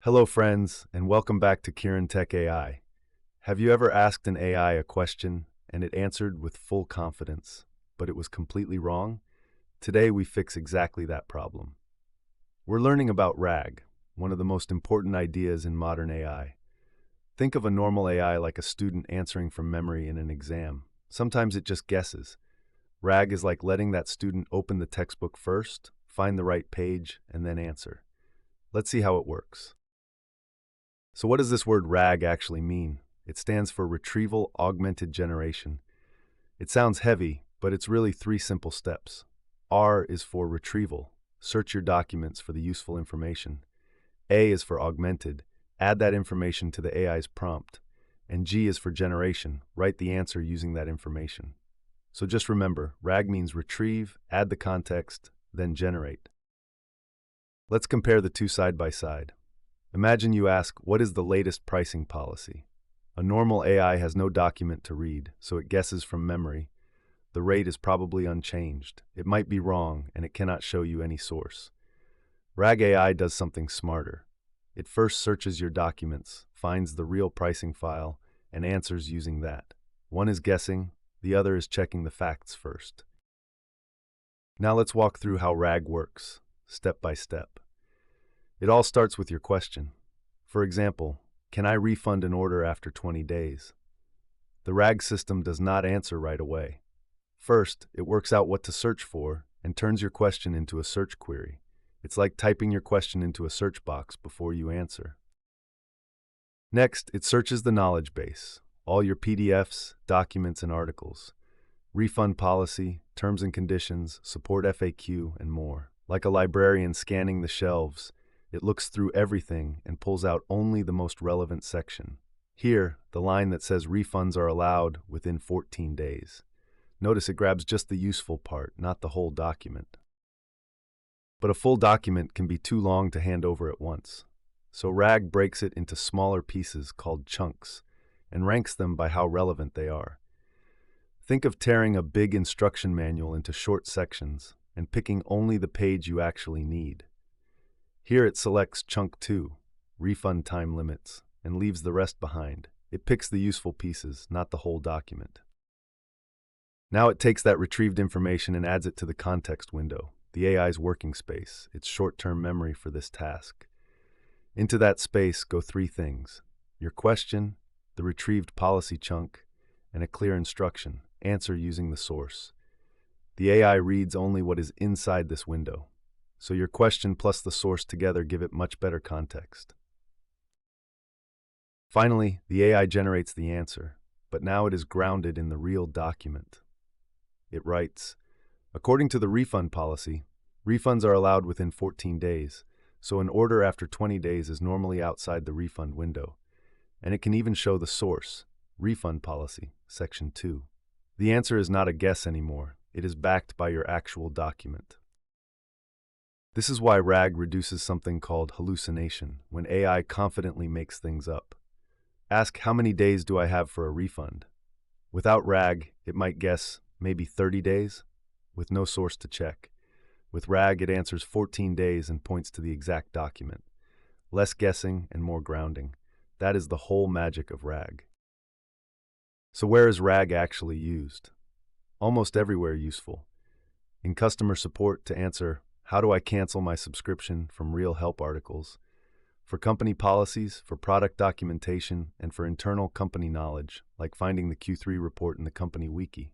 Hello, friends, and welcome back to Kieran Tech AI. Have you ever asked an AI a question and it answered with full confidence, but it was completely wrong? Today, we fix exactly that problem. We're learning about RAG, one of the most important ideas in modern AI. Think of a normal AI like a student answering from memory in an exam. Sometimes it just guesses. RAG is like letting that student open the textbook first, find the right page, and then answer. Let's see how it works. So what does this word RAG actually mean? It stands for Retrieval Augmented Generation. It sounds heavy, but it's really three simple steps. R is for retrieval. Search your documents for the useful information. A is for augmented. Add that information to the AI's prompt. And G is for generation. Write the answer using that information. So just remember, RAG means retrieve, add the context, then generate. Let's compare the two side by side. Imagine you ask, what is the latest pricing policy? A normal AI has no document to read, so it guesses from memory. The rate is probably unchanged. It might be wrong, and it cannot show you any source. RAG AI does something smarter. It first searches your documents, finds the real pricing file, and answers using that. One is guessing, the other is checking the facts first. Now let's walk through how RAG works, step by step. It all starts with your question. For example, can I refund an order after 20 days? The RAG system does not answer right away. First, it works out what to search for and turns your question into a search query. It's like typing your question into a search box before you answer. Next, it searches the knowledge base, all your PDFs, documents, and articles, refund policy, terms and conditions, support FAQ, and more. Like a librarian scanning the shelves, it looks through everything and pulls out only the most relevant section. Here, the line that says refunds are allowed within 14 days. Notice it grabs just the useful part, not the whole document. But a full document can be too long to hand over at once. So RAG breaks it into smaller pieces called chunks and ranks them by how relevant they are. Think of tearing a big instruction manual into short sections and picking only the page you actually need. Here it selects Chunk 2, refund time limits, and leaves the rest behind. It picks the useful pieces, not the whole document. Now it takes that retrieved information and adds it to the context window, the AI's working space, its short-term memory for this task. Into that space go three things: your question, the retrieved policy chunk, and a clear instruction, answer using the source. The AI reads only what is inside this window. So your question plus the source together give it much better context. Finally, the AI generates the answer, but now it is grounded in the real document. It writes, according to the refund policy, refunds are allowed within 14 days, so an order after 20 days is normally outside the refund window. And it can even show the source, refund policy, section 2. The answer is not a guess anymore. It is backed by your actual document. This is why RAG reduces something called hallucination, when AI confidently makes things up. Ask, how many days do I have for a refund? Without RAG, it might guess maybe 30 days, with no source to check. With RAG, it answers 14 days and points to the exact document. Less guessing and more grounding. That is the whole magic of RAG. So where is RAG actually used? Almost everywhere useful. In customer support to answer, how do I cancel my subscription, from real help articles, for company policies, for product documentation, and for internal company knowledge, like finding the Q3 report in the company wiki.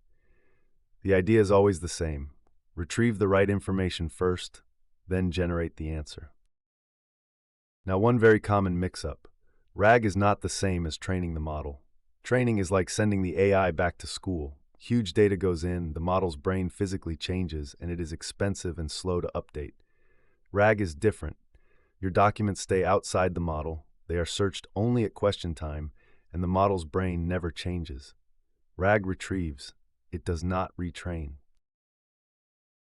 The idea is always the same. Retrieve the right information first, then generate the answer. Now, one very common mix-up. RAG is not the same as training the model. Training is like sending the AI back to school. Huge data goes in, the model's brain physically changes, and it is expensive and slow to update. RAG is different. Your documents stay outside the model, they are searched only at question time, and the model's brain never changes. RAG retrieves, it does not retrain.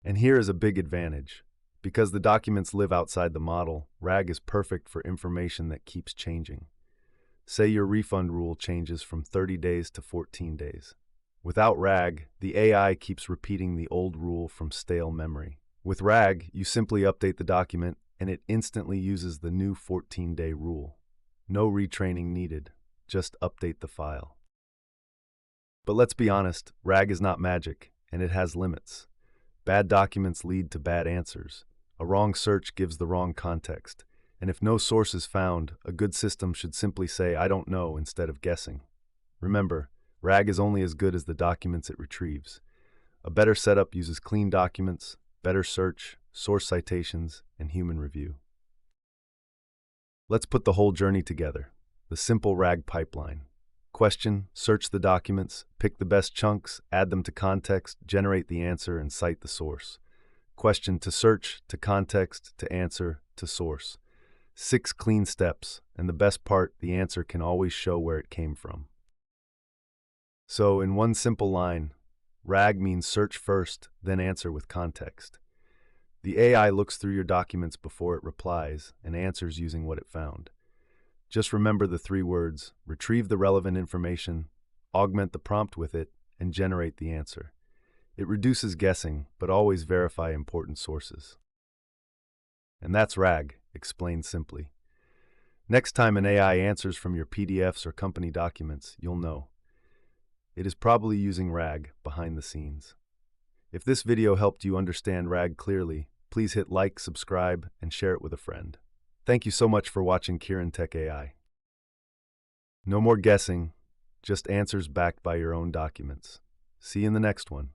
And here is a big advantage. Because the documents live outside the model, RAG is perfect for information that keeps changing. Say your refund rule changes from 30 days to 14 days. Without RAG, the AI keeps repeating the old rule from stale memory. With RAG, you simply update the document, and it instantly uses the new 14-day rule. No retraining needed, just update the file. But let's be honest, RAG is not magic, and it has limits. Bad documents lead to bad answers. A wrong search gives the wrong context. And if no source is found, a good system should simply say, "I don't know," instead of guessing. Remember, RAG is only as good as the documents it retrieves. A better setup uses clean documents, better search, source citations, and human review. Let's put the whole journey together. The simple RAG pipeline. Question, search the documents, pick the best chunks, add them to context, generate the answer, and cite the source. Question to search, to context, to answer, to source. 6 clean steps, and the best part, the answer can always show where it came from. So, in one simple line, RAG means search first, then answer with context. The AI looks through your documents before it replies and answers using what it found. Just remember the 3 words: retrieve the relevant information, augment the prompt with it, and generate the answer. It reduces guessing, but always verify important sources. And that's RAG, explained simply. Next time an AI answers from your PDFs or company documents, you'll know. It is probably using RAG behind the scenes. If this video helped you understand RAG clearly, please hit like, subscribe, and share it with a friend. Thank you so much for watching Kieran Tech AI. No more guessing, just answers backed by your own documents. See you in the next one.